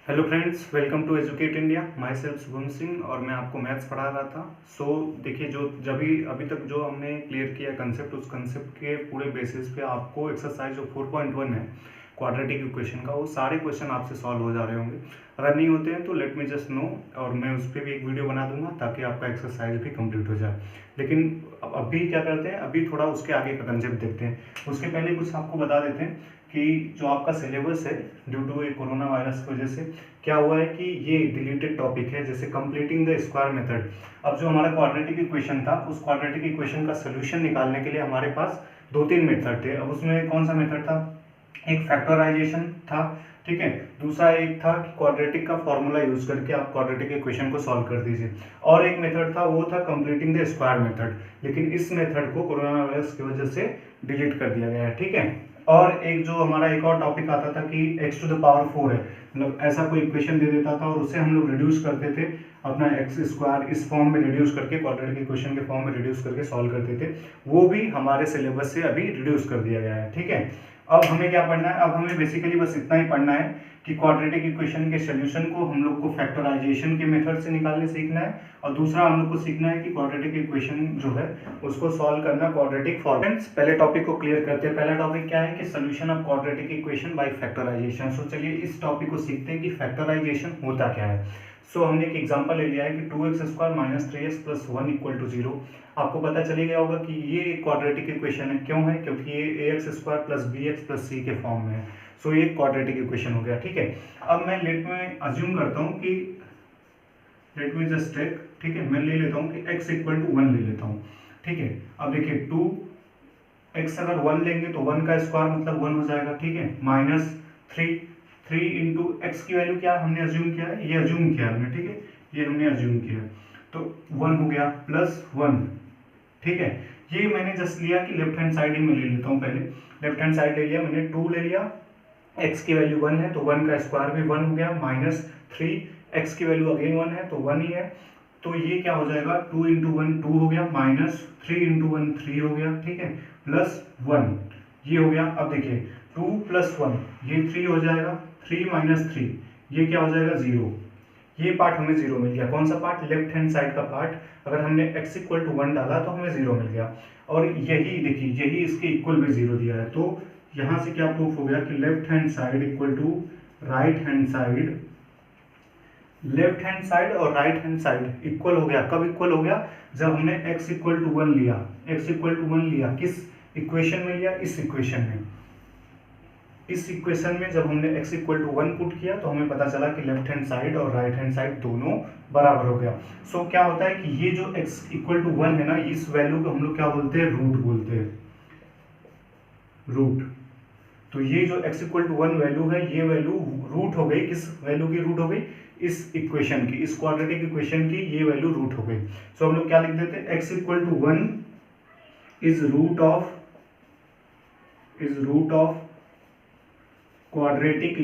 Hello friends, welcome to Educate India. Myself Shubham Singh और मैं आपको मैथ्स पढ़ा रहा था। देखिए, जो जब भी अभी तक जो हमने क्लियर किया कंसेप्ट, उस कंसेप्ट के पूरे बेसिस पे आपको एक्सरसाइज जो 4.1 है क्वाड्रेटिक इक्वेशन का, वो सारे क्वेश्चन आपसे सॉल्व हो जा रहे होंगे। अगर नहीं होते हैं तो लेट मी जस्ट नो, और मैं उस पर भी एक वीडियो बना दूंगा ताकि आपका एक्सरसाइज भी कंप्लीट हो जाए। लेकिन अभी क्या करते हैं, अभी थोड़ा उसके आगे का कंसेप्ट देखते हैं। उसके पहले कुछ आपको बता देते हैं कि जो आपका सिलेबस है, ड्यू टू कोरोना वायरस की वजह से क्या हुआ है कि ये डिलीटेड टॉपिक है, जैसे कंप्लीटिंग द स्क्वायर मेथड। अब जो हमारा क्वाड्रेटिक इक्वेशन था, उस क्वाड्रेटिक इक्वेशन का सोल्यूशन निकालने के लिए हमारे पास दो तीन मेथड थे। अब उसमें कौन सा मेथड था? एक फैक्टराइजेशन था, ठीक है। दूसरा एक था कि क्वाड्रेटिक का फॉर्मूला यूज करके आप क्वाड्रेटिक इक्वेशन को सॉल्व कर दीजिए। और एक मेथड था, वो था कंप्लीटिंग द स्क्वायर मेथड। लेकिन इस मेथड को कोरोना वायरस की वजह से डिलीट कर दिया गया है, ठीक है। और एक जो हमारा एक और टॉपिक आता था कि x टू द पावर 4 है, मतलब ऐसा कोई इक्वेशन दे देता था और उसे हम लोग रिड्यूस करते थे अपना एक्स स्क्वायर इस फॉर्म में रिड्यूस करके, क्वाड्रेटिक इक्वेशन के फॉर्म में रिड्यूस करके सॉल्व करते थे। वो भी हमारे सिलेबस से अभी रिड्यूस कर दिया गया है, ठीक है। अब हमें क्या पढ़ना है? अब हमें बेसिकली बस इतना ही पढ़ना है कि क्वाड्रेटिक इक्वेशन के सोल्यूशन को हम लोग को फैक्टराइजेशन के मेथड से निकालने सीखना है, और दूसरा हम लोग को सीखना है कि क्वाड्रेटिक इक्वेशन जो है उसको सॉल्व करना क्वाड्रेटिक फॉर्मूला। पहले टॉपिक को क्लियर करते हैं। पहला टॉपिक क्या है कि solution of quadratic equation by factorisation. So चलिए इस टॉपिक को सीखते हैं कि फैक्टराइजेशन होता क्या है। हमने एक एग्जांपल ले लिया है कि 2x² minus 3x plus 1 equal to 0। आपको पता चली गया होगा कि ये क्वाड्रेटिक इक्वेशन है। क्यों है? क्योंकि ये ax² plus bx plus c के फॉर्म में है। ये क्वाड्रेटिक इक्वेशन हो गया, ठीक है। अब मैं लेट में अज्यूम करता हूँ कि लेट मी जस्ट टेक, ठीक है, मैं ले लेता हूँ कि x इक्वल टू 1 ले लेता हूँ, ठीक है। अब देखिए 2x अगर 1 लेंगे तो 1 का स्क्वायर मतलब 1 हो जाएगा, ठीक है। माइनस 3 इंटू एक्स की वैल्यू क्या हमने अज्यूम किया है? ये अज्यूम किया हमने, ठीक है, ये हमने अज्यूम किया। तो 1 हो गया प्लस 1, ठीक है। ये मैंने जस्ट लिया कि लेफ्ट हैंड साइड ही मैं ले लेता हूँ। पहले लेफ्ट हैंड साइड ले लिया मैंने, 2 ले लिया, x की वैल्यू 1 है तो 1 का स्क्वायर भी 1 हो गया, माइनस 3, x की वैल्यू अगेन 1 है तो 1 ही है। तो ये क्या हो जाएगा? 2 इंटू 1 2 हो गया, माइनस 3 इंटू 1 3 हो गया, ठीक है, प्लस 1 ये हो गया। अब देखिए 2 प्लस 1 ये 3 हो जाएगा, 3 माइनस 3 ये क्या हो जाएगा? 0। ये पार्ट हमें 0 मिल गया। कौन सा पार्ट? लेफ्ट हैंड साइड का पार्ट। अगर हमने x इक्वल टू 1 डाला तो हमें 0 मिल गया। और यही देखिए, यही इसके इक्वल भी 0 दिया है। तो यहाँ से क्या प्रूफ हो गया कि left hand side equal to right hand side, left hand side और राइट हैंड साइड इक्वल हो गया। कब इक्वल हो गया? जब हमने x इक्वल टू 1 लिया। x इक्वल टू 1 लिया किस इक्वेशन में लिया? इस इक्वेशन में। इस इक्वेशन में जब हमने x इक्वल टू 1 पुट किया तो हमें पता चला कि लेफ्ट हैंड साइड और राइट हैंड साइड दोनों बराबर हो गया। क्या होता है कि ये जो x इक्वल टू 1 है ना, इस वैल्यू को हम लोग क्या बोलते हैं? रूट बोलते हैं, रूट। तो ये जो x इक्वल टू 1 वैल्यू है, ये वैल्यू रूट हो गई। किस वैल्यू की रूट हो गई? इस इक्वेशन की, इस क्वाड्रेटिक इक्वेशन की ये वैल्यू रूट हो गई। हम लोग क्या लिख देते हैं? x equal to 1 is root of quadratic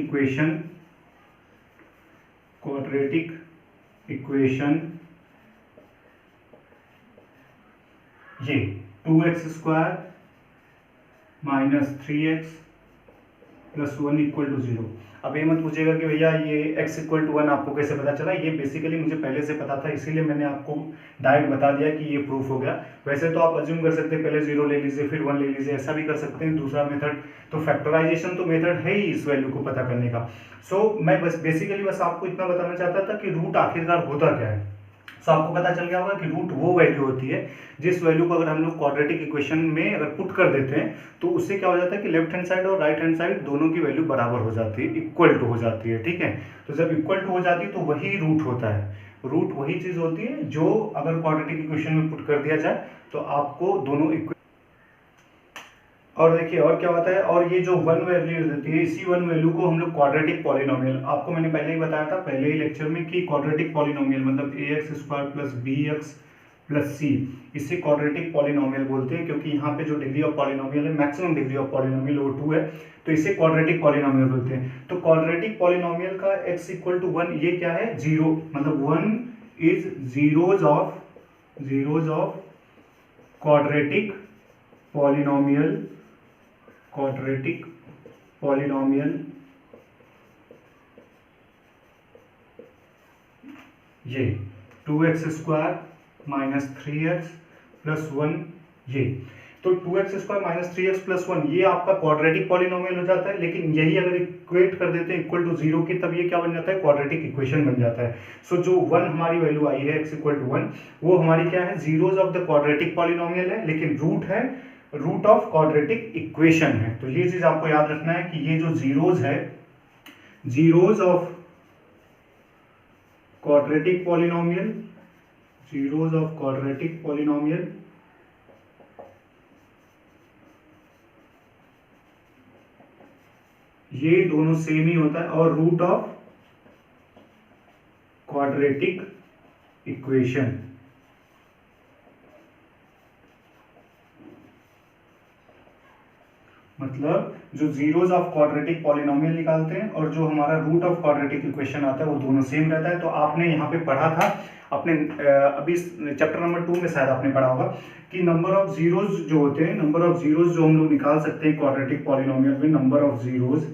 equation ये 2x² minus 3x plus 1 equal to 0। अब ये मत पूछेगा कि भैया ये x इक्वल टू 1 आपको कैसे पता चला। ये बेसिकली मुझे पहले से पता था, इसीलिए मैंने आपको डायरेक्ट बता दिया कि ये प्रूफ हो गया। वैसे तो आप अज्यूम कर सकते हैं, पहले 0 ले लीजिए फिर 1 ले लीजिए, ऐसा भी कर सकते हैं। दूसरा मेथड तो फैक्टराइजेशन तो मेथड है ही इस वैल्यू को पता करने का। मैं बस बेसिकली बस आपको इतना बताना चाहता था कि रूट आखिरकार होता क्या है। आपको पता चल गया होगा कि रूट वो वैल्यू होती है जिस वैल्यू को अगर हम लोग क्वाड्रेटिक इक्वेशन में अगर पुट कर देते हैं तो उससे क्या हो जाता है कि लेफ्ट हैंड साइड और राइट हैंड साइड दोनों की वैल्यू बराबर हो जाती है, इक्वल टू हो जाती है, ठीक है। तो जब इक्वल टू हो जाती है तो वही रूट होता है। रूट वही चीज होती है जो अगर क्वाड्रेटिक इक्वेशन में पुट कर दिया जाए तो आपको दोनों इक्वल। और देखिए और क्या होता है, और ये जो 1 वैल्यू रहती है, इसी 1 वैल्यू को हम लोग क्वाड्रेटिक पॉलिनोमियल, आपको मैंने पहले ही बताया था पहले ही लेक्चर में कि क्वाड्रेटिक पॉलिनोमियल मतलब ax² plus bx plus c, इसे क्वाड्रेटिक पॉलिनोमियल बोलते हैं। क्योंकि यहाँ पे जो डिग्री ऑफ पॉलिनोमियल है, मैक्सिमम डिग्री ऑफ पॉलिनोमियल वो 2 है, तो इसे क्वाड्रेटिक पॉलिनोमियल बोलते हैं। तो क्वाड्रेटिक पॉलिनोमियल का x इक्वल टू 1 ये क्या है? 0, मतलब 1 is zeros of quadratic polynomial ये 2x² माइनस 3x प्लस 1 ये। तो 2x² माइनस 3x प्लस 1 ये आपका क्वाड्रेटिक पॉलिनोमियल हो जाता है, लेकिन यही अगर इक्वेट कर देते हैं इक्वल टू 0 के, तब ये क्या बन जाता है, क्वाड्रेटिक इक्वेशन बन जाता है। सो जो 1 हमारी वैल्यू आई है x इक्वल टू 1, वो हमारी क्या है, zeros of the quadratic polynomial है, लेकिन रूट है रूट ऑफ क्वाड्रेटिक इक्वेशन है। तो ये चीज आपको याद रखना है कि ये जो जीरोज है, zeros of quadratic polynomial, zeros of quadratic polynomial ये दोनों सेम ही होता है, और रूट ऑफ क्वाड्रेटिक इक्वेशन, मतलब जो जीरोज ऑफ क्वाड्रेटिक पॉलिनोमियल निकालते हैं और जो हमारा रूट ऑफ क्वाड्रेटिक इक्वेशन आता है वो दोनों सेम रहता है। तो आपने यहाँ पे पढ़ा था अपने अभी चैप्टर नंबर 2 में शायद आपने पढ़ा होगा कि नंबर ऑफ जीरोज जो होते हैं, नंबर ऑफ जीरोज जो हम लोग निकाल सकते हैं क्वाड्रेटिक पॉलिनोमियल में, नंबर ऑफ जीरोज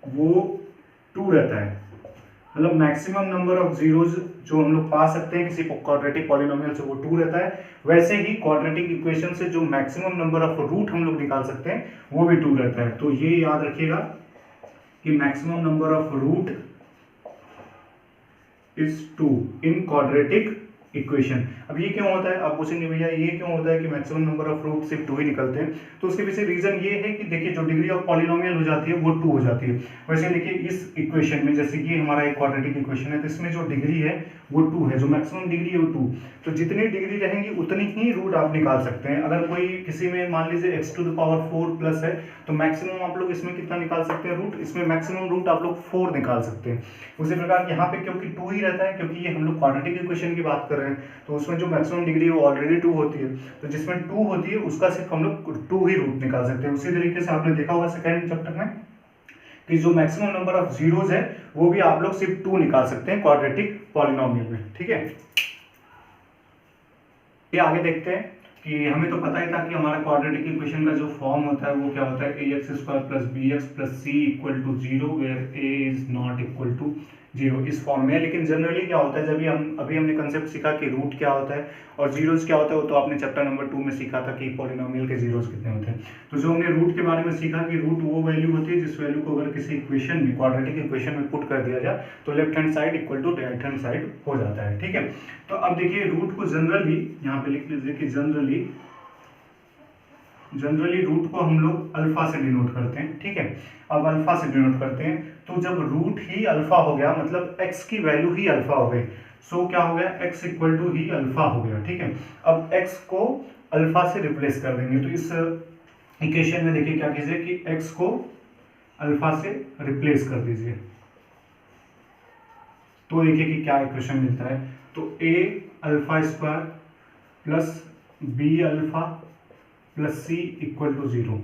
वो 2 रहता है। मतलब मैक्सिमम नंबर ऑफ जीरोज जो हम लोग पा सकते हैं किसी क्वाड्रेटिक पॉलिनोमियल से वो 2 रहता है। वैसे ही क्वाड्रेटिक इक्वेशन से जो मैक्सिमम नंबर ऑफ रूट हम लोग निकाल सकते हैं वो भी 2 रहता है। तो ये याद रखिएगा कि maximum number of root is 2 in quadratic equation. अब ये क्यों होता है, आप पूछेंगे भैया ये क्यों होता है कि मैक्सिमम नंबर ऑफ रूट सिर्फ 2 ही निकलते हैं। तो उसके पीछे रीजन ये है कि देखिए जो डिग्री ऑफ पॉलिनोमियल हो जाती है वो 2 हो जाती है। वैसे देखिए इस इक्वेशन में, जैसे कि हमारा एक क्वाड्रेटिक इक्वेशन है, तो इसमें जो डिग्री है वो 2 है, जो मैक्सिमम डिग्री है वो 2। तो जितनी डिग्री रहेंगी उतनी ही रूट आप निकाल सकते हैं। अगर कोई किसी में मान लीजिए x⁴ प्लस है, तो मैक्सिमम आप लोग इसमें कितना निकाल सकते हैं रूट, इसमें मैक्सिमम रूट आप लोग 4 निकाल सकते हैं। उसी प्रकार यहाँ पे क्योंकि 2 ही रहता है, क्योंकि ये हम लोग क्वाड्रेटिक इक्वेशन की बात कर रहे हैं, तो उसमें जो मैक्सिमम डिग्री है वो ऑलरेडी 2 होती है। तो जिसमें 2 होती है उसका सिर्फ हम लोग 2 ही रूट निकाल सकते हैं। उसी तरीके से आपने देखा होगा सेकेंड चैप्टर में कि जो मैक्सिमम नंबर ऑफ जीरोज है वो भी आप लोग सिर्फ 2 निकाल सकते हैं क्वाड्रेटिक पॉलिनोमियल में। ठीक है, ये आगे देखते हैं कि हमें तो पता ही था कि हमारा क्वाड्रेटिक इक्वेशन का जो फॉर्म होता है वो क्या होता है, ax² plus bx plus c equal to 0 where a is not equal to 0, इस फॉर्म में। लेकिन जनरली क्या होता है, जब अभी हमने कंसेप्ट सीखा कि रूट क्या होता है और जीरोज क्या होता है, वो तो आपने चैप्टर नंबर 2 में सीखा था कि पॉलिनोमियल के जीरोज कितने होते हैं। तो जो हमने रूट के बारे में सीखा कि रूट वो वैल्यू होती है जिस वैल्यू को अगर किसी इक्वेशन में, क्वाड्रेटिक इक्वेशन में पुट कर दिया जाए तो left hand side equal to right hand side हो जाता है। ठीक है, तो अब देखिए रूट को जनरली यहाँ पे लिख लीजिए कि जनरली रूट को हम लोग अल्फा से डिनोट करते हैं। ठीक है, अब अल्फा से डिनोट करते हैं, तो जब रूट ही अल्फा हो गया मतलब x की वैल्यू ही अल्फा हो गई, सो क्या हो गया, x इक्वल टू ही अल्फा हो गया। ठीक है, अब x को अल्फा से रिप्लेस कर देंगे। तो इस इक्वेशन में देखिए क्या कीजिए कि x को अल्फा से रिप्लेस कर दीजिए, तो देखिए कि क्या इक्वेशन मिलता है। तो a⁴ plus b⁴ plus c equal to 0,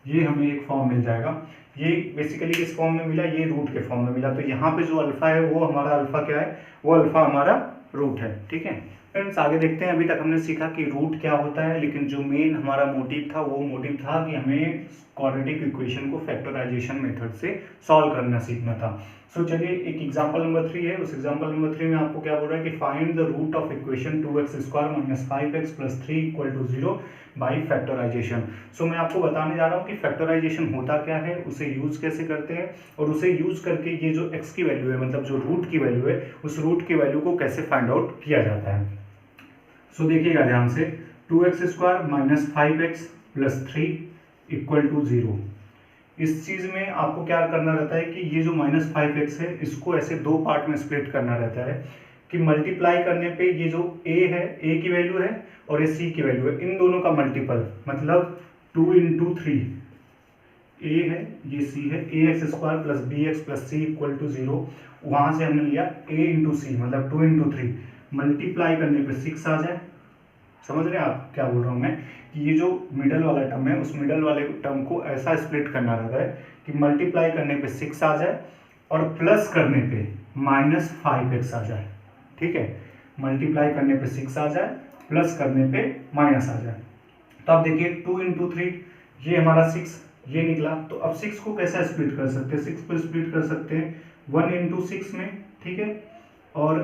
ये हमें एक फॉर्म मिल जाएगा। ये बेसिकली इस फॉर्म में मिला, ये रूट के फॉर्म में मिला। तो यहाँ पे जो अल्फा है वो हमारा अल्फा क्या है, वो अल्फा हमारा रूट है। ठीक है फ्रेंड्स, आगे देखते हैं। अभी तक हमने सीखा कि रूट क्या होता है, लेकिन जो मेन हमारा मोटिव था वो मोटिव था कि हमें क्वाड्रेटिक इक्वेशन को फैक्टराइजेशन मेथड से सॉल्व करना सीखना था। सो चलिए एक एग्जांपल नंबर 3 है, उस एग्जांपल नंबर 3 में आपको क्या बोल रहा है कि find the root of equation 2x² minus 5x plus 3 equal to 0 by factorisation. So मैं आपको बताने जा रहा हूँ कि फैक्टराइजेशन होता क्या है, उसे यूज कैसे करते हैं, और उसे यूज करके ये जो x की वैल्यू है, मतलब जो रूट की वैल्यू है, उस रूट की वैल्यू को कैसे फाइंड आउट किया जाता है। सो देखिएगा ध्यान से, 2x² minus 5x plus 3 equal to 0। इस चीज में आपको क्या करना रहता है कि ये जो माइनस 5x है इसको ऐसे 2 पार्ट में स्प्लिट करना रहता है कि मल्टीप्लाई करने पे ये जो a है, a की वैल्यू है, और ये c की वैल्यू है, इन दोनों का मल्टीपल, मतलब 2 × 3, a है ये c है, ax² plus bx plus c equal to 0। वहां से हमने लिया a × c, मतलब 2 × 3, मल्टीप्लाई करने पे 6 आ जाए। समझ रहे हैं आप क्या बोल रहा हूँ मैं, कि ये जो मिडल वाला टर्म है उस मिडल वाले टर्म को ऐसा स्प्लिट करना रहता है कि मल्टीप्लाई करने पे 6 आ जाए और प्लस करने पे माइनस 5x आ जाए। ठीक है, मल्टीप्लाई करने पे 6 आ जाए, प्लस करने पे माइनस आ जाए। तो अब देखिए 2 × 3, ये हमारा 6 ये निकला। तो अब 6 को कैसे स्प्लिट कर सकते हैं, 6 को स्प्लिट कर सकते हैं 1 इंटू 6 में, ठीक है, और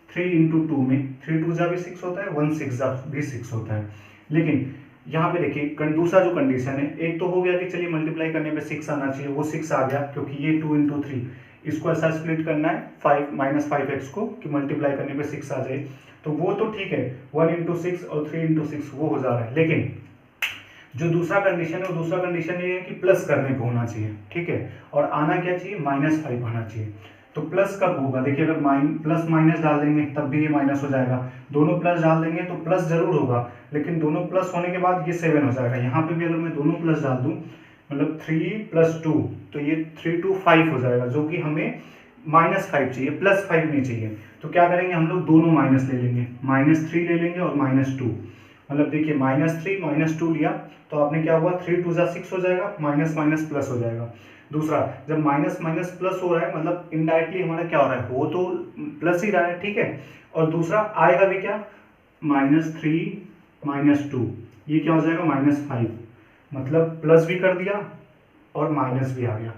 3 इंटू 2 में, 3 2 जा भी 6 होता है, 1 6 जा भी 6 होता है। लेकिन यहाँ पे देखिए दूसरा जो कंडीशन है, एक तो हो गया कि चलिए मल्टीप्लाई करने पे 6 आना चाहिए, वो 6 आ गया क्योंकि ये 2 इंटू 3, इसको ऐसा स्प्लिट करना है 5 माइनस 5x को कि मल्टीप्लाई करने पे 6 आ जाए, तो वो तो ठीक है, 1 इंटू 6 और 3 इंटू 6 वो हो जा रहा है। लेकिन जो दूसरा कंडीशन है वो दूसरा कंडीशन ये है कि प्लस करने पे होना चाहिए, ठीक है, और आना क्या चाहिए, -5 आना चाहिए। तो प्लस कब होगा, देखिए अगर प्लस माइनस डाल देंगे तब भी ये माइनस हो जाएगा, दोनों प्लस डाल देंगे तो प्लस जरूर होगा, लेकिन दोनों प्लस होने के बाद ये 7 हो जाएगा। यहाँ पे भी अगर मैं दोनों प्लस डाल दूँ, मतलब 3 + 2, तो ये 3 2 5 हो जाएगा, जो कि हमें -5 चाहिए, +5 नहीं चाहिए। तो क्या करेंगे हम लोग, दोनों माइनस ले लेंगे, -3 ले लेंगे और -2, मतलब देखिए -3 -2 लिया तो आपने क्या हुआ, 3 2 जा 6 हो जाएगा, माइनस माइनस प्लस हो जाएगा। दूसरा, जब माइनस माइनस प्लस हो रहा है मतलब इनडायरेक्टली हमारा क्या हो रहा है, वो तो प्लस ही रहा है, ठीक है, और दूसरा आएगा भी क्या, -3 -2, ये क्या हो जाएगा, -5, मतलब प्लस भी कर दिया और माइनस भी आ गया,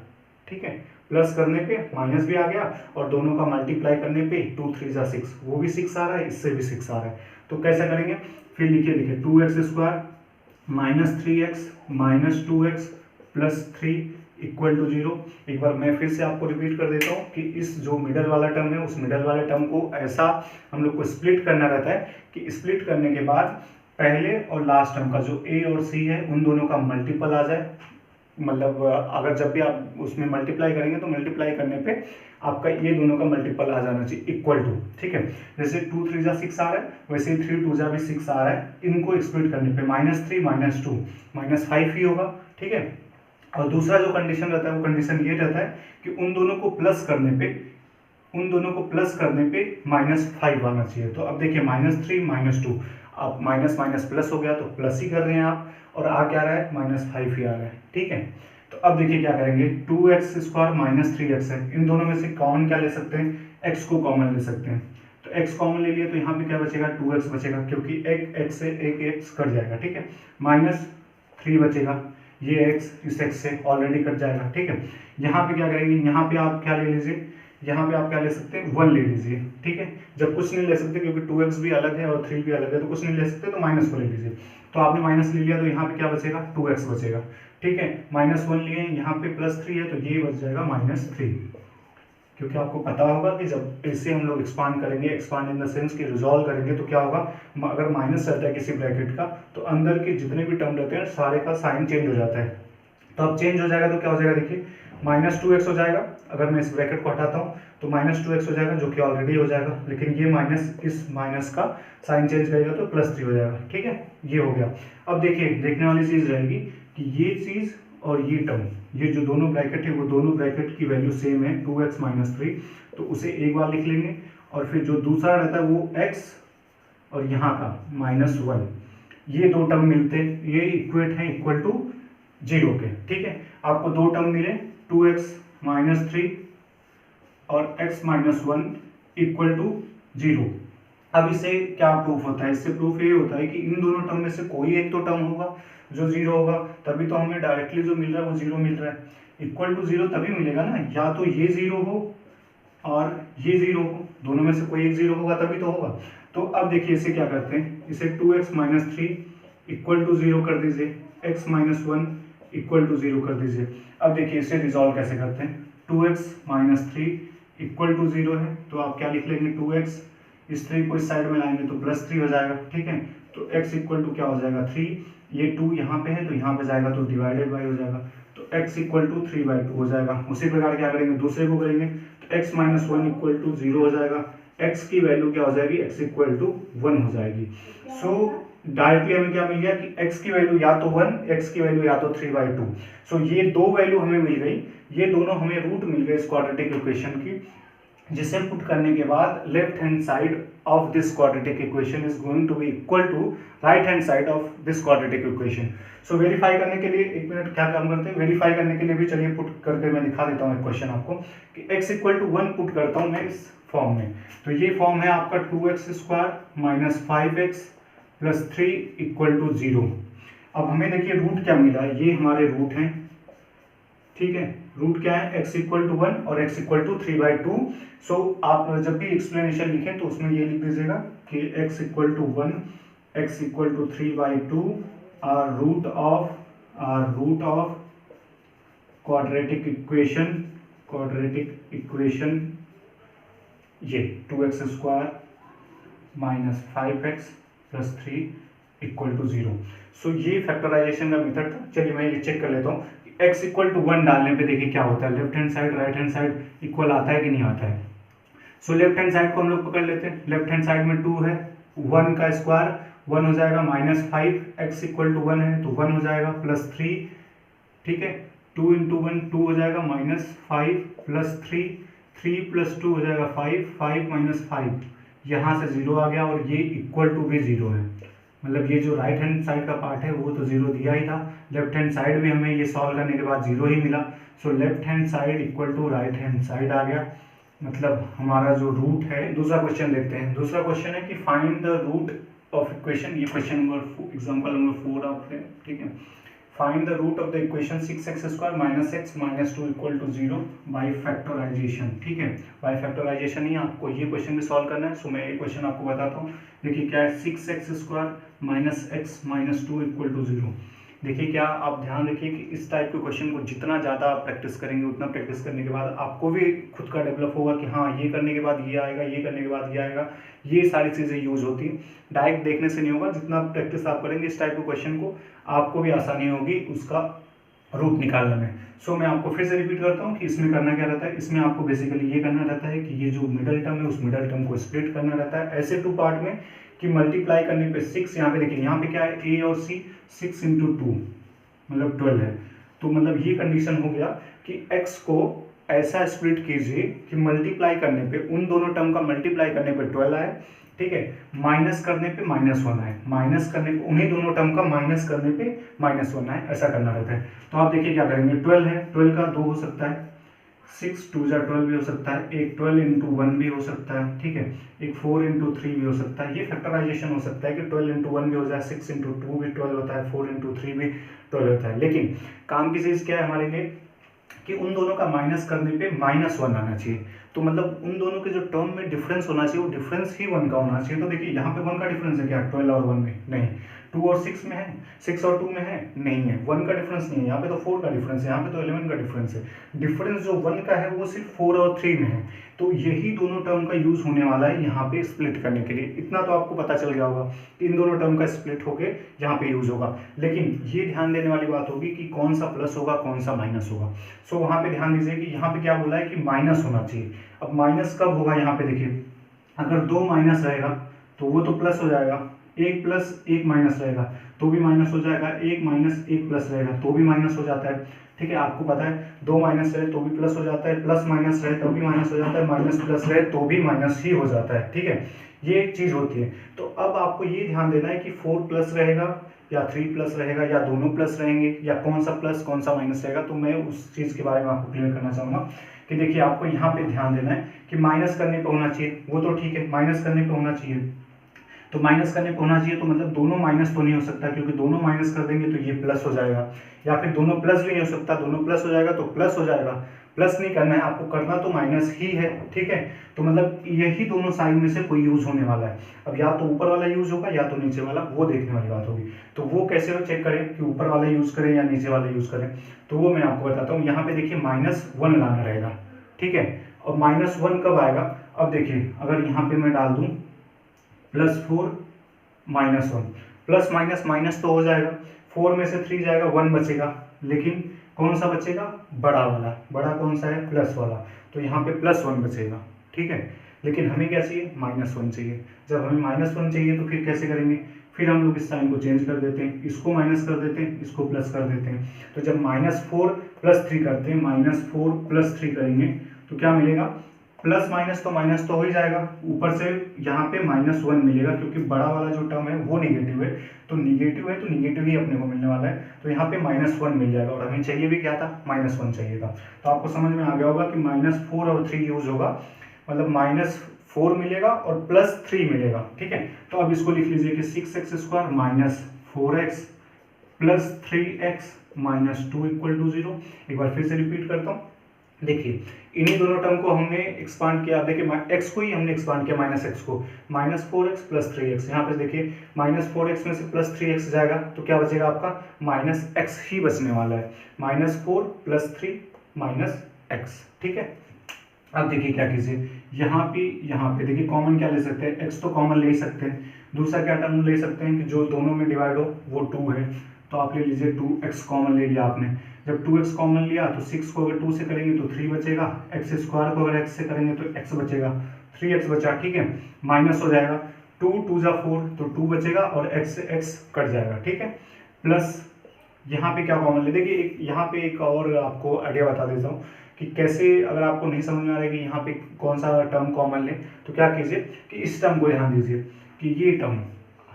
ठीक है, प्लस करने पे माइनस भी आ गया और दोनों का मल्टीप्लाई करने पे 2 3 जा 6, वो भी 6 आ रहा है, इससे भी 6 आ रहा है। तो कैसे करेंगे, फिर लिखिए 2x² -3x -2x +3 = 0। एक बार मैं फिर से आपको रिपीट कर देता हूँ कि इस जो मिडल वाला टर्म है उस मिडल वाले टर्म को ऐसा हम लोग को स्प्लिट करना रहता है कि स्प्लिट करने के बाद पहले और लास्ट टर्म का जो a और c है उन दोनों का मल्टीपल आ जाए, मतलब अगर जब भी आप उसमें मल्टीप्लाई करेंगे तो मल्टीप्लाई करने पे आपका ये दोनों का मल्टीपल आ जाना चाहिए इक्वल टू, ठीक है, जैसे 2 3 जा 6 आ रहा है वैसे ही 3 2 जा भी 6 आ रहा है, इनको स्प्लिट करने पे -3 -2 -5 ही होगा, ठीक है। और दूसरा जो कंडीशन रहता है वो कंडीशन ये रहता है कि उन दोनों को प्लस करने पे -5 आना चाहिए। तो अब देखिए -3 -2, अब माइनस माइनस प्लस हो गया तो प्लस ही कर रहे हैं आप, और आ क्या रहा है, -5 ही आ रहा है, ठीक है। तो अब देखिए क्या करेंगे, 2x² -3x है, इन दोनों में से कॉमन क्या ले सकते हैं, x को कॉमन ले सकते हैं। तो x कॉमन ले लिए तो यहाँ पे क्या बचेगा, 2x बचेगा, क्योंकि एक x से एक x कट जाएगा, ठीक है, -3 बचेगा, ये x इस x से ऑलरेडी कट जाएगा, ठीक है। यहाँ पे क्या करेंगे, यहाँ पे आप क्या ले लीजिए, यहाँ पे आप क्या ले सकते हैं, 1 ले लीजिए, ठीक है। जब कुछ नहीं ले सकते क्योंकि 2x भी अलग है और 3 भी अलग है तो कुछ नहीं ले सकते तो माइनस को ले लीजिए। तो आपने माइनस ले लिया तो यहाँ पे क्या बचेगा, 2x बचेगा, ठीक है। -1 लिए, यहाँ पे +3 है तो ये बच जाएगा -3, क्योंकि आपको पता होगा कि जब इससे हम लोग एक्सपांड करेंगे, एक्सपांड इन द सेंस कि रिजॉल्व करेंगे, तो क्या होगा, अगर माइनस रहता है किसी ब्रैकेट का तो अंदर के जितने भी टर्म रहते हैं सारे का साइन चेंज हो जाता है। तो अब चेंज हो जाएगा तो क्या हो जाएगा, देखिए -2x हो जाएगा, अगर मैं इस ब्रैकेट को हटाता हूँ तो -2x हो जाएगा जो कि ऑलरेडी हो जाएगा, लेकिन ये माइनस, इस माइनस का साइन चेंज करेगा तो +3 हो जाएगा, ठीक है, ये हो गया। अब देखिए देखने वाली चीज़ रहेगी कि ये चीज़ और ये टर्म, ये जो दोनों ब्रैकेट है वो दोनों ब्रैकेट की वैल्यू सेम है, 2x -3, तो उसे एक बार लिख लेंगे, और फिर जो दूसरा रहता है वो x और यहाँ का -1, ये दो टर्म मिलते, ये इक्वेट है इक्वल टू 0 के, ठीक है। आपको दो टर्म मिले 2x -3 और x -1 इक्वल टू 0। अब इससे क्या प्रूफ होता है, इससे प्रूफ ये होता है कि इन दोनों टर्म में से कोई एक तो टर्म होगा जो 0 होगा, तभी तो हमें डायरेक्टली जो मिल रहा है वो 0 मिल रहा है। इक्वल टू 0 तभी मिलेगा ना, या तो ये 0 हो और ये 0 हो, दोनों में से कोई एक 0 होगा तभी तो होगा। तो अब देखिए इसे क्या करते हैं, इसे 2x -3 इक्वल टू 0 कर दीजिए, x -1 इक्वल टू 0 कर दीजिए। अब देखिए इसे रिजॉल्व कैसे करते हैं, 2x -3 इक्वल टू 0 है तो आप क्या लिख लेंगे, 2x, इस 3 को इस साइड में लाएंगे तो +3 हो जाएगा, ठीक है। तो x इक्वल टू क्या हो जाएगा, 3, ये 2 यहाँ पे है तो यहाँ पे जाएगा तो डिवाइडेड बाई हो जाएगा, तो x इक्वल टू 3/2 हो जाएगा। उसी प्रकार क्या करेंगे, दूसरे को करेंगे तो x -1 इक्वल टू 0 हो जाएगा, x की वैल्यू क्या हो जाएगी, x इक्वल टू 1 हो जाएगी। सो डायरेक्टली हमें क्या मिल गया कि x की वैल्यू या तो 1, x की वैल्यू या तो 3/2। सो ये दो वैल्यू हमें मिल गई, ये दोनों हमें रूट मिल गए इस क्वाड्रेटिक इक्वेशन की, जिसे पुट करने के बाद left hand side of this quadratic equation is going to be equal to right hand side of this quadratic equation. So verify करने के लिए एक मिनट क्या काम करते हैं, वेरीफाई करने के लिए भी चलिए पुट करके मैं दिखा देता हूँ एक क्वेश्चन आपको कि x इक्वल टू 1 पुट करता हूँ मैं इस फॉर्म में। तो ये फॉर्म है आपका 2x² -5x + 3 इक्वल टू 0। अब हमें देखिए रूट क्या मिला, ये हमारे रूट हैं, ठीक है, रूट क्या है, x इक्वल टू 1 और x इक्वल टू 3/2। सो आप जब भी एक्सप्लेनेशन लिखें तो उसमें ये लिख दीजिएगा कि x equal to 1, x equal to 3/2 are root of quadratic equation ये 2x² minus 5x plus 3 equal to 0। So ये फैक्टराइजेशन का मेथड था। चलिए मैं ये चेक कर लेता हूँ। x इक्वल टू 1 डालने पे देखिए क्या होता है, left hand side right hand side equal आता है कि नहीं आता है। सो लेफ्ट हैंड साइड को हम लोग पकड़ लेते हैं। लेफ्ट हैंड साइड में 2 है, 1 का स्क्वायर 1 हो जाएगा माइनस 5, x इक्वल टू 1 है तो 1 हो जाएगा प्लस 3, ठीक है। 2 इंटू 1 2 हो जाएगा माइनस 5 प्लस 3 प्लस 2 हो जाएगा 5 माइनस 5 यहाँ से 0 आ गया और ये इक्वल टू भी 0 है। मतलब ये जो राइट हैंड साइड का पार्ट है वो तो 0 दिया ही था, लेफ्ट हैंड साइड भी हमें ये सॉल्व करने के बाद 0 ही मिला। So left hand side equal to right hand side आ गया, मतलब हमारा जो रूट है। दूसरा क्वेश्चन देखते हैं। दूसरा क्वेश्चन है कि find the root of equation, ये क्वेश्चन नंबर एग्जांपल नंबर 4 आप है, ठीक है। Find the root of the equation 6x² minus x minus 2 equal to 0 by factorization, ठीक है। बाई फैक्टराइजेशन ही आपको ये क्वेश्चन भी सॉल्व करना है। सो मैं ये क्वेश्चन आपको बताता हूँ। देखिए क्या है, 6x² minus x minus 2 equal to 0। देखिए क्या, आप ध्यान रखिए कि इस टाइप के क्वेश्चन को जितना ज़्यादा आप प्रैक्टिस करेंगे उतना प्रैक्टिस करने के बाद आपको भी खुद का डेवलप होगा कि हाँ ये करने के बाद ये आएगा, ये करने के बाद ये आएगा। ये सारी चीज़ें यूज होती हैं, डायरेक्ट देखने से नहीं होगा। जितना प्रैक्टिस आप करेंगे इस टाइप के क्वेश्चन को, आपको भी आसानी होगी उसका रूट निकालने में। सो मैं आपको फिर से रिपीट करता हूँ कि इसमें करना क्या रहता है। इसमें आपको बेसिकली ये करना रहता है कि ये जो मिडल टर्म है उस मिडल टर्म को स्प्लिट करना रहता है ऐसे 2 पार्ट में कि मल्टीप्लाई करने पे 6, यहाँ पे देखिए यहाँ पे क्या है a और c, 6 इंटू 2 मतलब 12 है। तो मतलब ये कंडीशन हो गया कि x को ऐसा स्प्लिट कीजिए कि मल्टीप्लाई करने पे उन दोनों टर्म का मल्टीप्लाई करने पे 12 आए, ठीक है। माइनस करने पे -1 आए, माइनस करने पे उन्हीं दोनों टर्म का माइनस करने पे -1 आए, ऐसा करना रहता है। तो आप देखिए क्या करेंगे, 12 है, 12 का 2 हो सकता है, 6 2 जा 12 भी हो सकता है, एक 12 इंटू 1 भी हो सकता है, ठीक है। एक 4 इंटू 3 भी हो सकता है। ये फैक्टराइजेशन हो सकता है कि 12 इंटू 1 भी हो जाए, 6 इंटू 2 भी 12 होता है, 4 इंटू 3 भी 12 होता है। लेकिन काम की चीज़ क्या है हमारे लिए कि उन दोनों का माइनस करने पे -1 आना चाहिए। तो मतलब उन दोनों के जो टर्म में डिफरेंस होना चाहिए वो डिफरेंस ही 1 का होना चाहिए। तो देखिए यहाँ पे 1 का डिफरेंस है क्या, 12 और 1 में नहीं, 2 और 6 में है, 6 और 2 में है नहीं है, 1 का डिफरेंस नहीं है। यहाँ पे तो 4 का डिफरेंस है, यहाँ पे तो 11 का डिफरेंस है। डिफरेंस जो 1 का है वो सिर्फ 4 और 3 में है। तो यही दोनों टर्म का यूज होने वाला है यहाँ पे स्प्लिट करने के लिए। इतना तो आपको पता चल गया होगा कि इन दोनों टर्म का स्प्लिट होके यहाँ पे यूज होगा। लेकिन ये ध्यान देने वाली बात होगी कि कौन सा प्लस होगा कौन सा माइनस होगा। सो वहाँ पे ध्यान दीजिए कि यहाँ पे क्या बोला है कि माइनस होना चाहिए। अब माइनस कब होगा, यहाँ पे देखिए अगर 2 माइनस रहेगा तो वो तो प्लस हो जाएगा, 1 प्लस 1 माइनस रहेगा तो भी माइनस हो जाएगा, 1 माइनस 1 प्लस रहेगा तो भी माइनस हो जाता है, ठीक है। आपको पता है 2 माइनस रहे तो भी प्लस हो जाता है, प्लस माइनस रहे तो भी माइनस हो जाता है, माइनस प्लस रहे तो भी माइनस ही हो जाता है, ठीक है। ये एक चीज़ होती है। तो अब आपको ये ध्यान देना है कि 4 प्लस रहेगा या 3 प्लस रहेगा या दोनों प्लस रहेंगे या कौन सा प्लस कौन सा माइनस रहेगा। तो मैं उस चीज़ के बारे में आपको क्लियर करना चाहूँगा कि देखिए आपको यहाँ पे ध्यान देना है कि माइनस करने पे होना चाहिए, वो तो ठीक है, माइनस करने पे होना चाहिए। तो माइनस करने पे होना चाहिए तो मतलब दोनों माइनस तो नहीं हो सकता, क्योंकि दोनों माइनस कर देंगे तो ये प्लस हो जाएगा, या फिर दोनों प्लस भी नहीं हो सकता, दोनों प्लस हो जाएगा तो प्लस हो जाएगा। प्लस नहीं करना है आपको, करना तो माइनस ही है, ठीक है। तो मतलब यही दोनों साइड में से कोई यूज होने वाला है। अब या तो ऊपर वाला यूज होगा या तो नीचे वाला, वो देखने वाली बात होगी। तो वो कैसे हो चेक करें कि ऊपर वाला यूज करें या नीचे वाला यूज करें, तो वो मैं आपको बताता हूँ। यहाँ पे देखिए -1 लाना रहेगा, ठीक है। और -1 कब आएगा, अब देखिए अगर यहाँ पे मैं डाल दूँ +4 -1, प्लस माइनस माइनस तो हो जाएगा, 4 में से 3 जाएगा, 1 बचेगा, लेकिन कौन सा बचेगा, बड़ा वाला। बड़ा कौन सा है, प्लस वाला, तो यहाँ पे +1 बचेगा, ठीक है। लेकिन हमें क्या चाहिए, -1 चाहिए। जब हमें -1 चाहिए तो फिर कैसे करेंगे, फिर हम लोग इस साइन को चेंज कर देते हैं, इसको माइनस कर देते हैं, इसको प्लस कर देते हैं। तो जब -4 + 3 करते हैं, -4 + 3 करेंगे तो क्या मिलेगा, प्लस माइनस तो हो ही जाएगा, ऊपर से यहाँ पे -1 मिलेगा, क्योंकि बड़ा वाला जो टर्म है वो निगेटिव है, तो निगेटिव है तो निगेटिव ही अपने को मिलने वाला है। तो यहाँ पे -1 मिल जाएगा, और हमें चाहिए भी क्या था, -1 चाहिए था। तो आपको समझ में आ गया होगा कि -4 और 3 यूज होगा, मतलब -4 मिलेगा और +3 मिलेगा, ठीक है। तो अब इसको लिख लीजिए कि 6x² - 4x + 3x minus two equal to zero. एक बार फिर से रिपीट करता हूँ, देखिए इन्हीं दोनों टर्म को हमने एक्सपांड किया, देखिए एक्स को ही हमने एक्सपांड किया, माइनस एक्स को, माइनस 4x प्लस 3x। यहाँ पे देखिए माइनस 4x में से प्लस 3x जाएगा तो क्या बचेगा आपका, माइनस x ही बचने वाला है, माइनस 4 प्लस 3 माइनस x, ठीक है। अब देखिए क्या कीजिए, यहाँ पे देखिए कॉमन क्या ले सकते हैं, x तो कॉमन ले ही सकते हैं, दूसरा क्या टर्म ले सकते हैं कि जो दोनों में डिवाइड हो वो 2 है, तो आप ले लीजिए 2x कॉमन ले लिया आपने। जब 2x कॉमन लिया तो 6 को अगर 2 से करेंगे तो 3 बचेगा, x स्क्वायर को अगर x से करेंगे तो x बचेगा, 3x बचा, ठीक है, माइनस हो जाएगा 2 2 जा 4 तो 2 बचेगा और x से x कट जाएगा, ठीक है, प्लस यहाँ पे क्या कॉमन ले, देखिए यहाँ पे एक और आपको आइडिया बता देता हूँ कि कैसे, अगर आपको नहीं समझ में आ रहा है कि यहाँ पे कौन सा टर्म कॉमन ले, तो क्या कीजिए कि इस टर्म को ध्यान दीजिए कि ये टर्म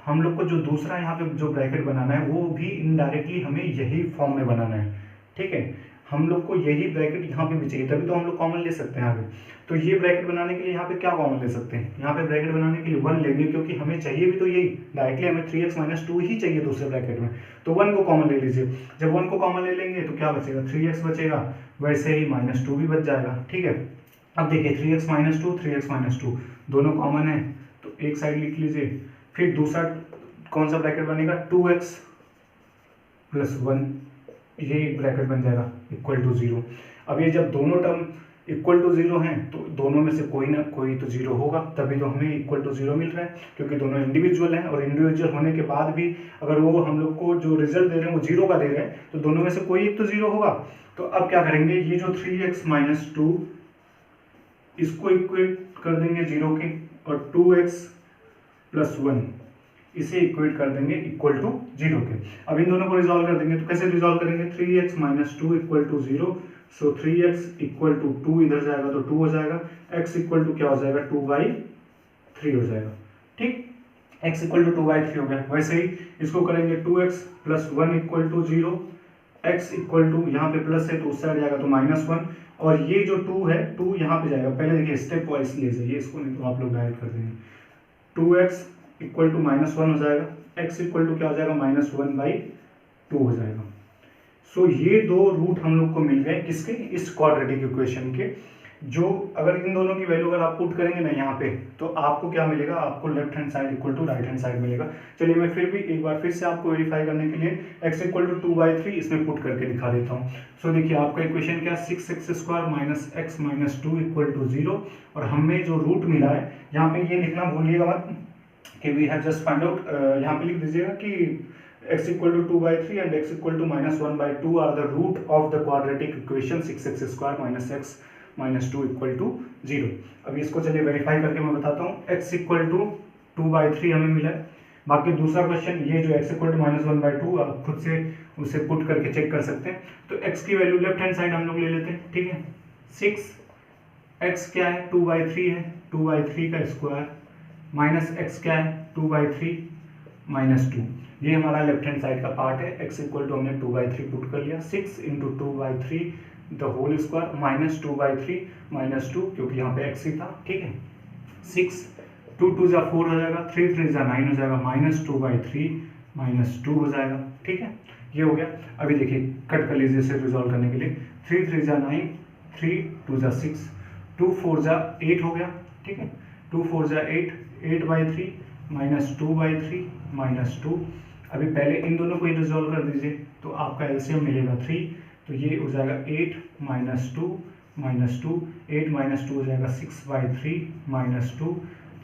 हम लोग को जो दूसरा यहाँ पे जो ब्रैकेट बनाना है वो भी इनडायरेक्टली हमें यही फॉर्म में बनाना है, ठीक है, हम लोग को यही ब्रैकेट यहाँ पे भी चाहिए, तभी तो हम लोग कॉमन ले सकते हैं यहाँ पे। तो ये ब्रैकेट बनाने के लिए यहाँ पे क्या कॉमन ले सकते हैं, यहाँ पे ब्रैकेट बनाने के लिए 1 लेंगे, क्योंकि हमें चाहिए भी तो यही, डायरेक्टली हमें 3x माइनस 2 ही चाहिए दूसरे ब्रैकेट में, तो 1 को कॉमन ले लीजिए। जब 1 को कॉमन ले लेंगे तो क्या बचेगा, 3x बचेगा, वैसे ही माइनस 2 भी बच जाएगा, ठीक है। अब देखिए 3x माइनस 2 3x माइनस 2 दोनों कॉमन है तो एक साइड लिख लीजिए, फिर दूसरा कौन सा ब्रैकेट बनेगा, 2x प्लस 1, ये ब्रैकेट बन जाएगा इक्वल टू 0। अब ये जब दोनों टर्म इक्वल टू 0 हैं तो दोनों में से कोई ना कोई तो 0 होगा, तभी तो हमें इक्वल टू 0 मिल रहा है, क्योंकि दोनों इंडिविजुअल हैं, और इंडिविजुअल होने के बाद भी अगर वो हम लोग को जो रिजल्ट दे रहे हैं वो 0 का दे रहे हैं तो दोनों में से कोई एक तो 0 होगा। तो अब क्या करेंगे, ये जो 3x माइनस 2 इसको इक्वेट कर देंगे 0 के, और 2x प्लस 1 इसे इक्वेट कर देंगे इक्वल टू 0 के। अब इन दोनों को रिजॉल्व कर देंगे, तो कैसे रिजॉल्व करेंगे, 3x minus 2 equal to 0, so 3x equal to 2 इधर जाएगा तो 2 हो जाएगा, x इक्वल टू क्या हो जाएगा, 2/3 हो जाएगा, ठीक, x इक्वल टू 2/3 हो गया। वैसे ही इसको करेंगे 2x plus 1 equal to 0, x equal to, यहाँ पे प्लस है तो उस साइड जाएगा तो -1, और ये जो 2 है 2 यहाँ पे जाएगा, पहले देखिए स्टेप वाइज ले जाइए इसको, नहीं तो आप लोग डायरेक्ट कर देंगे, 2x इक्वल टू -1 हो जाएगा, x इक्वल टू क्या हो जाएगा, -1/2 हो जाएगा। सो ये दो रूट हम लोग को मिल गए किसके, इस क्वाड्रेटिक इक्वेशन के, जो अगर इन दोनों की वैल्यू अगर आप पुट करेंगे ना यहाँ पे तो आपको क्या मिलेगा, आपको left hand side equal to right hand side मिलेगा। चलिए मैं फिर भी एक बार फिर से आपको वेरीफाई करने के लिए x इक्वल टू 2/3 इसमें पुट करके दिखा देता हूँ। सो देखिए आपका इक्वेशन क्या, 6x² minus x minus 2 equal to 0, और हमें जो रूट मिला है यहाँ पे ये लिखना भूलिएगा मत कि we have just find out, यहाँ पे लिख दीजिएगा कि x equal to 2/3 and x equal to -1/2 are the root of the quadratic equation 6x² minus x minus 2 equal to 0। अब इसको चलिए वेरीफाई करके मैं बताता हूँ, x equal to 2/3 हमें मिला है। बाकी दूसरा क्वेश्चन ये जो x equal to -1/2 आप खुद से उसे पुट करके चेक कर सकते हैं। तो x की वैल्यू लेफ्ट हैंड साइड हम लोग ले लेते हैं, ठीक है, 6x क्या है, 2/3 है, 2/3 का स्क्वायर माइनस x क्या है, 2/3 माइनस 2, ये हमारा लेफ्ट हैंड साइड का पार्ट है। x इक्वल टू हमने 2/3 पुट कर लिया, 6 into 2/3 the whole square minus 2/3 minus 2, क्योंकि यहाँ पे x ही था, ठीक है, 6 2 2 जा 4 हो जाएगा, 3 3 जा 9 हो जाएगा, माइनस 2/3 माइनस 2 हो जाएगा, ठीक है, ये हो गया। अभी देखिए कट कर लीजिए इसे रिजॉल्व करने के लिए, 3 3 जा 9, 3 2 जा 6, 2 4 जा 8 हो गया, ठीक है, 2 4 जा 8, 8/3 माइनस 2/3 माइनस 2। अभी पहले इन दोनों को ही रिजॉल्व कर दीजिए तो आपका एलसीएम मिलेगा 3, तो ये हो जाएगा 8 माइनस 2 माइनस 2, 8 माइनस 2 हो जाएगा 6/3 माइनस 2,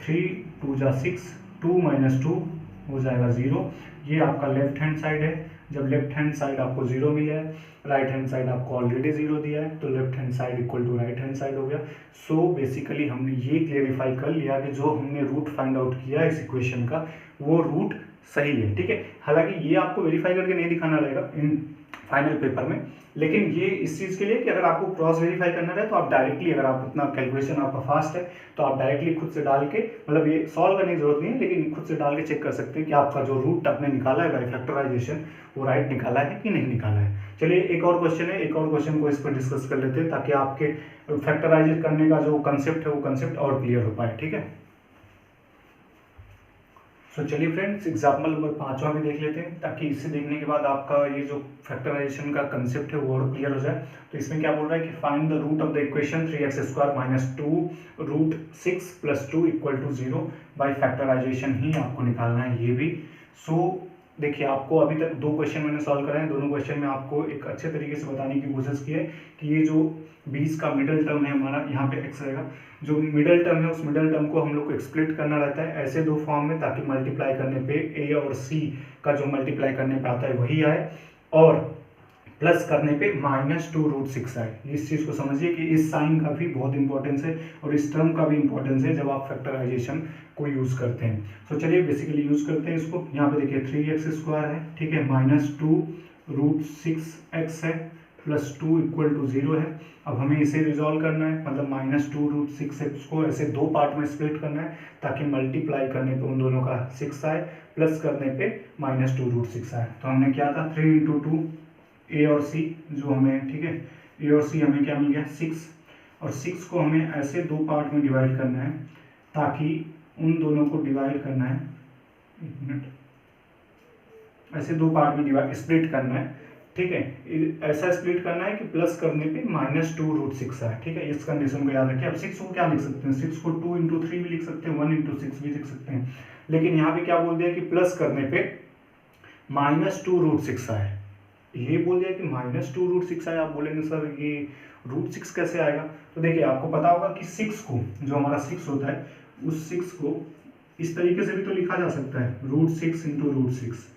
3 2 जा 6, 2 माइनस 2 हो जाएगा 0। ये आपका लेफ्ट हैंड साइड है। जब लेफ्ट हैंड साइड आपको 0 मिला है, राइट हैंड साइड आपको ऑलरेडी 0 दिया है, तो left hand side equal to right hand side हो गया। सो बेसिकली हमने ये क्लेरिफाई कर लिया कि जो हमने रूट फाइंड आउट किया इस इक्वेशन का वो रूट सही है, ठीक है। हालांकि ये आपको वेरीफाई करके नहीं दिखाना रहेगा इन फाइनल पेपर में, लेकिन ये इस चीज़ के लिए कि अगर आपको क्रॉस वेरीफाई करना रहे तो आप डायरेक्टली, अगर आप उतना कैलकुलेशन आपका फास्ट है तो आप डायरेक्टली खुद से डाल के, मतलब ये सॉल्व करने की जरूरत नहीं है, लेकिन खुद से डाल के चेक कर सकते हैं कि आपका जो रूट आपने निकाला है बाय फैक्टराइजेशन वो राइट निकाला है कि नहीं निकाला है। चलिए एक और क्वेश्चन है, एक और क्वेश्चन को इस पर डिस्कस कर लेते हैं ताकि आपके फैक्टराइज करने का जो कंसेप्ट है वो कंसेप्ट और क्लियर हो पाए, ठीक है। तो चलिए फ्रेंड्स, एग्जाम्पल नंबर 5वां भी देख लेते हैं, ताकि इसे देखने के बाद आपका ये जो फैक्टराइजेशन का कंसेप्ट है वो और क्लियर हो जाए। तो इसमें क्या बोल रहा है कि find the root of the equation 3x² minus 2√6 + 2 = 0 by factorisation ही आपको निकालना है ये भी। सो देखिए, आपको अभी तक 2 क्वेश्चन मैंने सॉल्व कराए हैं। दोनों क्वेश्चन में आपको एक अच्छे तरीके से बताने की कोशिश की है कि ये जो 20 का मिडिल टर्म है हमारा, यहाँ पे x रहेगा। जो मिडिल टर्म है उस मिडिल टर्म को हम लोग को एक्सप्लिट करना रहता है ऐसे 2 फॉर्म में, ताकि मल्टीप्लाई करने पे a और c का जो मल्टीप्लाई करने पे आता है वही आए, और प्लस करने पे -2√6 आए। इस चीज़ को समझिए कि इस साइन का भी बहुत इंपॉर्टेंस है और इस टर्म का भी इंपॉर्टेंस है जब आप फैक्टराइजेशन को यूज़ करते हैं। तो चलिए बेसिकली यूज़ करते हैं इसको। यहाँ पे देखिए 3x² है, ठीक है, -2√6x है, +2 = 0 है। अब हमें इसे रिजॉल्व करना है, मतलब -2√6x को ऐसे 2 पार्ट में स्प्लिट करना है, ताकि मल्टीप्लाई करने पे उन दोनों का 6 आए, प्लस करने पे -2√6 आए। तो हमने क्या था, 3 × 2 a और c जो हमें, ठीक है, a और c हमें क्या मिल गया 6, और 6 को हमें ऐसे 2 पार्ट में डिवाइड करना है, ताकि उन दोनों को डिवाइड करना है, एक मिनट, ऐसे 2 पार्ट में डिवाइड स्प्लिट करना है, ठीक है। ऐसा स्प्लिट करना है कि प्लस करने पे -2√6 आए, ठीक है। इस कंडीशन को याद रखिए। अब 6 को क्या लिख सकते हैं, 6 को 2 × 3 भी लिख सकते हैं, 1 × 6 भी लिख सकते हैं, लेकिन यहाँ पे क्या बोल दिया कि प्लस करने पे -2√6 आए। ये बोल दिया कि -2√6 आए। आप बोलेंगे सर ये √6 कैसे आएगा? तो देखिए, आपको पता होगा कि 6 को, जो हमारा 6 होता है, उस 6 को इस तरीके से भी तो लिखा जा सकता है, √6 × √6।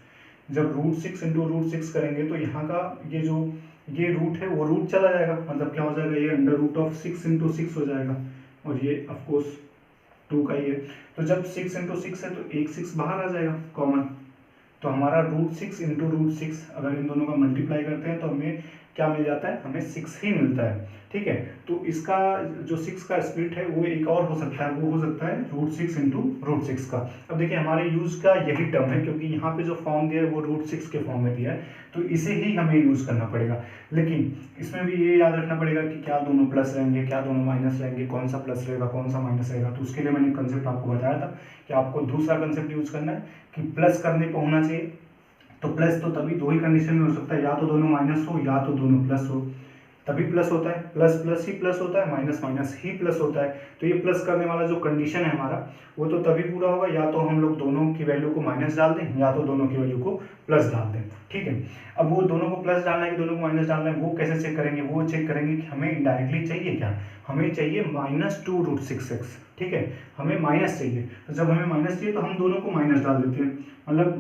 जब √6 × √6 करेंगे तो यहाँ का ये रूट है वो रूट चला जाएगा, मतलब क्या हो जाएगा, ये √6 × 6 हो जाएगा, और ये ऑफकोर्स 2 का ही है। तो जब 6 × 6 है तो एक 6 बाहर आ जाएगा कॉमन, तो हमारा √6 × √6 अगर इन दोनों का मल्टीप्लाई करते हैं तो हमें क्या मिल जाता है, हमें 6 ही मिलता है, ठीक है। तो इसका जो 6 का स्प्लिट है वो एक और हो सकता है, वो हो सकता है √6 × √6 का। अब देखिए, हमारे यूज का यही टर्म है, क्योंकि यहाँ पे जो फॉर्म दिया है वो √6 के फॉर्म में दिया है, तो इसे ही हमें यूज करना पड़ेगा। लेकिन इसमें भी ये याद रखना पड़ेगा कि क्या दोनों प्लस रहेंगे, क्या दोनों माइनस रहेंगे, कौन सा प्लस रहेगा, कौन सा माइनस रहेगा। तो उसके लिए मैंने कंसेप्ट आपको बताया था कि आपको दूसरा कंसेप्ट यूज करना है कि प्लस करने पर होना चाहिए। तो प्लस तो तभी 2 ही कंडीशन में हो सकता है, या तो दोनों माइनस हो या तो दोनों प्लस हो, तभी प्लस होता है। प्लस प्लस ही प्लस होता है, माइनस माइनस ही प्लस होता है। तो ये प्लस करने वाला जो कंडीशन है हमारा, वो तो तभी पूरा होगा या तो हम लोग दोनों की वैल्यू को माइनस डाल दें, या तो दोनों की वैल्यू को प्लस डाल दें, ठीक है। अब वो दोनों को प्लस डालना है कि दोनों को माइनस डालना है, वो कैसे चेक करेंगे? वो चेक करेंगे कि हमें इनडायरेक्टली चाहिए क्या, हमें चाहिए -2√6x, ठीक है, हमें माइनस चाहिए। तो जब हमें माइनस चाहिए तो हम दोनों को माइनस डाल देते हैं, मतलब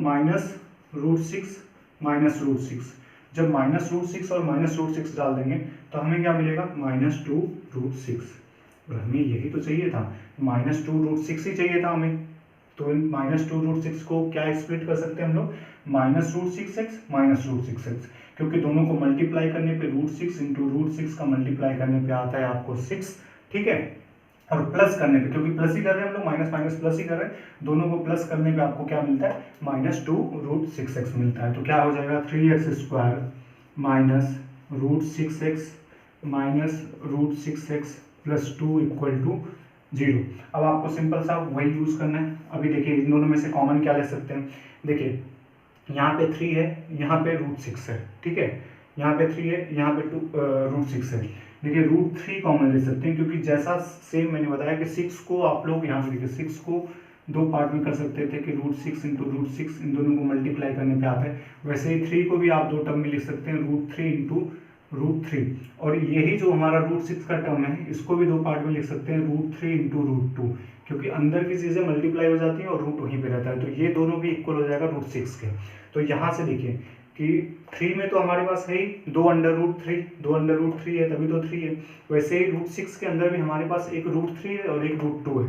-√6 -√6। जब -√6 और -√6 डाल देंगे तो हमें क्या मिलेगा, -2√6। और हमें यही तो चाहिए था, -2√6 ही चाहिए था हमें। तो -2√6 को क्या स्प्लिट कर सकते हैं हम लोग, -√6x -√6x, क्योंकि दोनों को मल्टीप्लाई करने पे √6 × √6 का मल्टीप्लाई करने पे आता है आपको 6, ठीक है। और प्लस करने पे, क्योंकि प्लस ही कर रहे हैं हम लोग, माइनस माइनस प्लस ही कर रहे हैं, दोनों को प्लस करने पे आपको क्या मिलता है, -2√6x मिलता है। तो क्या हो जाएगा, 3x² -√6x -√6x + 2 = 0। अब आपको सिंपल सा वही यूज करना है। अभी देखिए, इन दोनों में से कॉमन क्या ले सकते हैं, देखिए यहाँ पे 3 है, यहाँ पे √6 है, ठीक है, यहाँ पे 3 है, यहाँ पे √6 है। देखिए √3 कॉमन ले सकते हैं, क्योंकि जैसा सेम मैंने बताया कि 6 को आप लोग यहाँ पे देखिए 6 को 2 पार्ट में कर सकते थे कि √6 × √6 इन दोनों को मल्टीप्लाई करने पे आता है, वैसे ही 3 को भी आप 2 टर्म में लिख सकते हैं, √3 × √3। और यही जो हमारा √6 का टर्म है, इसको भी 2 पार्ट में लिख सकते हैं, √3 × √2, क्योंकि अंदर की चीज़ें मल्टीप्लाई हो जाती हैं और रूट वहीं पे रहता है, तो ये दोनों भी इक्वल हो जाएगा √6 के। तो यहाँ से देखिए कि 3 में तो हमारे पास है ही 2√3 है, तभी तो 3 है। वैसे ही √6 के अंदर भी हमारे पास एक √3 है और एक √2 है,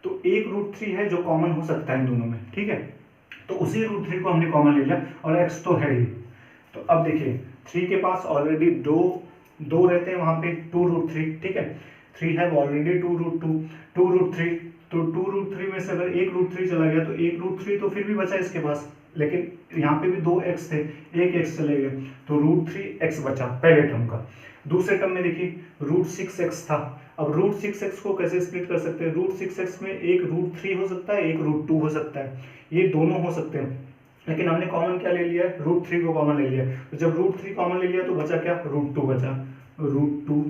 तो एक √3 है जो कॉमन हो सकता है इन दोनों में, ठीक है। तो उसी √3 को हमने कॉमन ले लिया, और x तो है ही। तो अब देखिए 3 के पास ऑलरेडी दो रहते हैं, वहाँ पे 2√3, ठीक है, 3 है ऑलरेडी 2√3, तो 2√3 में से अगर एक √3 चला गया तो एक √3 तो फिर भी बचा इसके पास, लेकिन यहाँ पे भी 2x थे, एक x चले गए तो √3x बचा पहले टर्म का। दूसरे टर्म में देखिए √6x था। अब √6x को कैसे स्प्लिट कर सकते हैं? √6x में एक √3 हो सकता है, एक √2 हो सकता है, ये दोनों हो सकते हैं, लेकिन हमने कॉमन क्या ले लिया है? √3 को कॉमन ले लिया। तो जब √3 कॉमन ले लिया तो बचा क्या? √2 बचा, √2,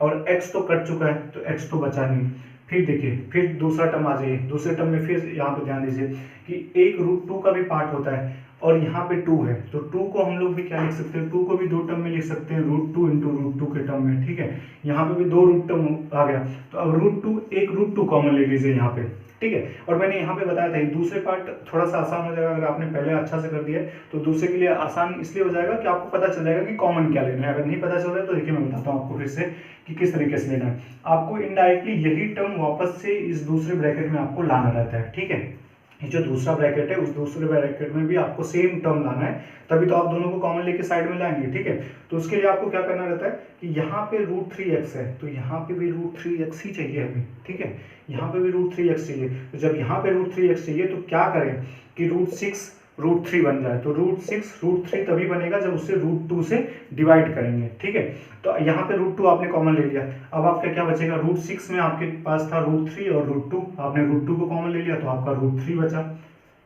और x तो कट चुका है तो x तो बचा नहीं। फिर देखिए, फिर दूसरा टर्म आ जाइए, दूसरे टर्म में फिर यहाँ पे ध्यान दीजिए कि एक √2 का भी पार्ट होता है और यहाँ पे 2 है, तो 2 को हम लोग भी क्या लिख सकते हैं? 2 को भी दो टर्म में लिख सकते हैं, √2 इंटू √2 के टर्म में, ठीक है। यहाँ पे भी दो रूट टर्म आ गया, तो अब √2, एक √2 कॉमन ले लीजिए यहाँ पे, ठीक है। और मैंने यहाँ पे बताया था दूसरे पार्ट थोड़ा सा आसान हो जाएगा, अगर आपने पहले अच्छा से कर दिया है तो दूसरे के लिए आसान इसलिए हो जाएगा कि आपको पता चल जाएगा कि कॉमन क्या लेना है। अगर नहीं पता चल रहा है तो देखिए मैं बताता हूँ आपको फिर से कि किस तरीके से लेना है। आपको इनडायरेक्टली यही टर्म वापस से इस दूसरे ब्रैकेट में आपको लाना रहता है, ठीक है। ये जो दूसरा ब्रैकेट है उस दूसरे ब्रैकेट में भी आपको सेम टर्म लाना है, तभी तो आप दोनों को कॉमन लेके साइड में लाएंगे, ठीक है। तो उसके लिए आपको क्या करना रहता है कि यहाँ पे √3x है तो यहाँ पे भी √3x ही चाहिए हमें, ठीक है। यहाँ पे भी √3x चाहिए, तो जब यहाँ पे √3x चाहिए तो क्या करें कि √6 √3 बन जाए, तो √6 √3 तभी बनेगा जब उससे √2 से डिवाइड करेंगे, ठीक है। तो यहाँ पे √2 आपने कॉमन ले लिया, अब आपका क्या बचेगा? √6 में आपके पास था √3 और √2, आपने √2 को कॉमन ले लिया तो आपका √3 बचा,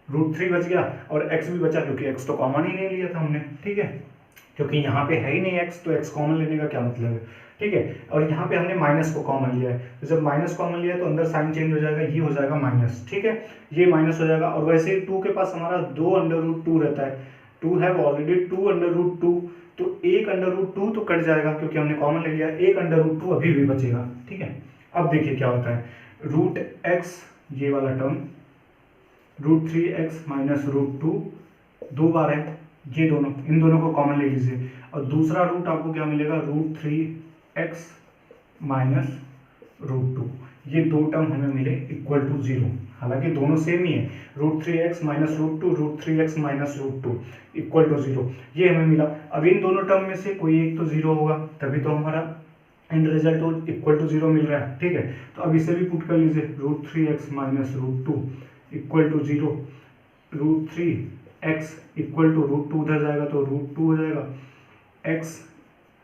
√3 बच गया, और x भी बचा क्योंकि x तो कॉमन ही नहीं लिया था हमने, ठीक है, क्योंकि यहाँ पे है ही नहीं x, तो x कॉमन लेने का क्या मतलब है, ठीक है। और यहाँ पे हमने माइनस को कॉमन लिया है, तो जब माइनस कॉमन लिया है तो अंदर साइन चेंज हो जाएगा, ये हो जाएगा माइनस, ठीक है, ये माइनस हो जाएगा। और वैसे ही 2 के पास हमारा 2 √2 रहता है, 2 हैव ऑलरेडी 2 √2, तो एक √2 तो कट जाएगा क्योंकि हमने कॉमन ले लिया, एक √2 अभी भी बचेगा, ठीक है। अब देखिए क्या होता है, √x ये वाला टर्म √3x माइनस √2 दो बार है, ये दोनों, इन दोनों को कॉमन ले लीजिए, और दूसरा रूट आपको क्या मिलेगा? √3x माइनस √2, ये दो टर्म हमें मिले इक्वल टू 0, हालांकि दोनों सेम ही है, √3x minus √2, √3x minus √2 equal to 0, ये हमें मिला। अब इन दोनों टर्म में से कोई एक तो 0 होगा, तभी तो हमारा एंड रिजल्ट इक्वल टू 0 मिल रहा है, ठीक है। तो अब इसे भी पुट कर लीजिए, √3x minus √2 equal to 0, √3x equal to √2 उधर जाएगा तो √2 हो जाएगा, x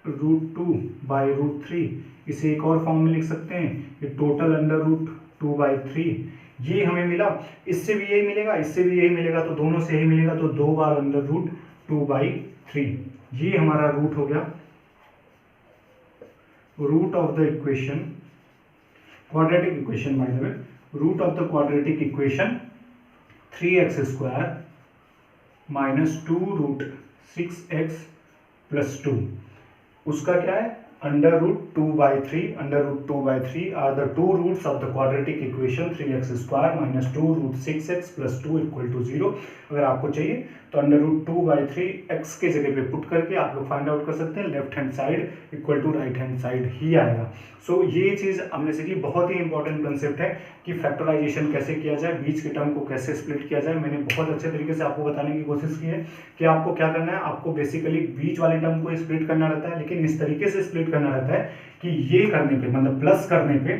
√2 बाई √3, इसे एक और फॉर्म में लिख सकते हैं, ये टोटल √2/3, ये हमें मिला। इससे भी यही मिलेगा, इससे भी यही मिलेगा, तो दोनों से यही मिलेगा, तो 2 बार √2/3, ये हमारा रूट हो गया, root of the equation, quadratic equation by the way, root of the quadratic equation 3x² minus 2√6x plus 2, उसका क्या है? √2/3, √2/3 are the two roots of the quadratic equation 3x² minus 2√6x plus 2 equal to 0। अगर आपको चाहिए तो √2/3 x के जगह पे पुट करके आप लोग फाइंड आउट कर सकते हैं, left hand side equal to right hand side ही आएगा। सो ये चीज़ हमने सीखी, बहुत ही इंपॉर्टेंट कंसेप्ट है कि फैक्टराइजेशन कैसे किया जाए, बीच के टर्म को कैसे स्प्लिट किया जाए। मैंने बहुत अच्छे तरीके से आपको बताने की कोशिश की है कि आपको क्या करना है, आपको बेसिकली बीच वाले टर्म को स्प्लिट करना रहता है, लेकिन इस तरीके से स्प्लिट करना रहता है कि ये करने पे, मतलब प्लस करने पे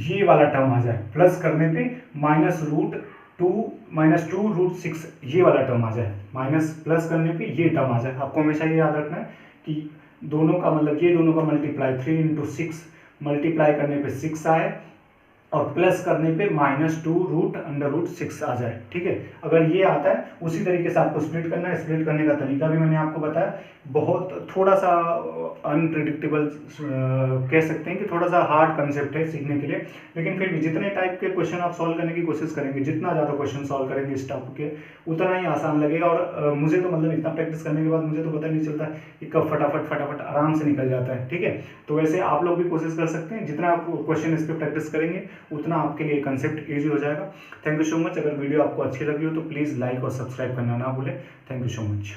ये वाला टर्म आ जाए, प्लस करने पे -2√6 ये वाला टर्म आ जाए, माइनस प्लस करने पे ये टर्म आ जाए। आपको हमेशा ये याद रखना है कि दोनों का मतलब ये दोनों का मल्टीप्लाई 3 × 6 मल्टीप्लाई करने पे 6 आए और प्लस करने पे -2√6 आ जाए, ठीक है। अगर ये आता है उसी तरीके से आपको स्प्लिट करना है। स्प्लिट करने का तरीका भी मैंने आपको बताया, बहुत थोड़ा सा अनप्रिडिक्टेबल कह सकते हैं कि थोड़ा सा हार्ड कंसेप्ट है सीखने के लिए, लेकिन फिर भी जितने टाइप के क्वेश्चन आप सॉल्व करने की कोशिश करेंगे, जितना ज़्यादा क्वेश्चन सॉल्व करेंगे इस टॉपिक के, उतना ही आसान लगेगा। और मुझे तो मतलब इतना प्रैक्टिस करने के बाद मुझे तो पता नहीं चलता कि कब फटाफट आराम से निकल जाता है, ठीक है। तो वैसे आप लोग भी कोशिश कर सकते हैं, जितना आप क्वेश्चन इस पर प्रैक्टिस करेंगे उतना आपके लिए कंसेप्ट ईजी हो जाएगा। Thank you so much. अगर वीडियो आपको अच्छी लगी हो तो प्लीज़ लाइक और सब्सक्राइब करना ना भूलें। Thank you so much.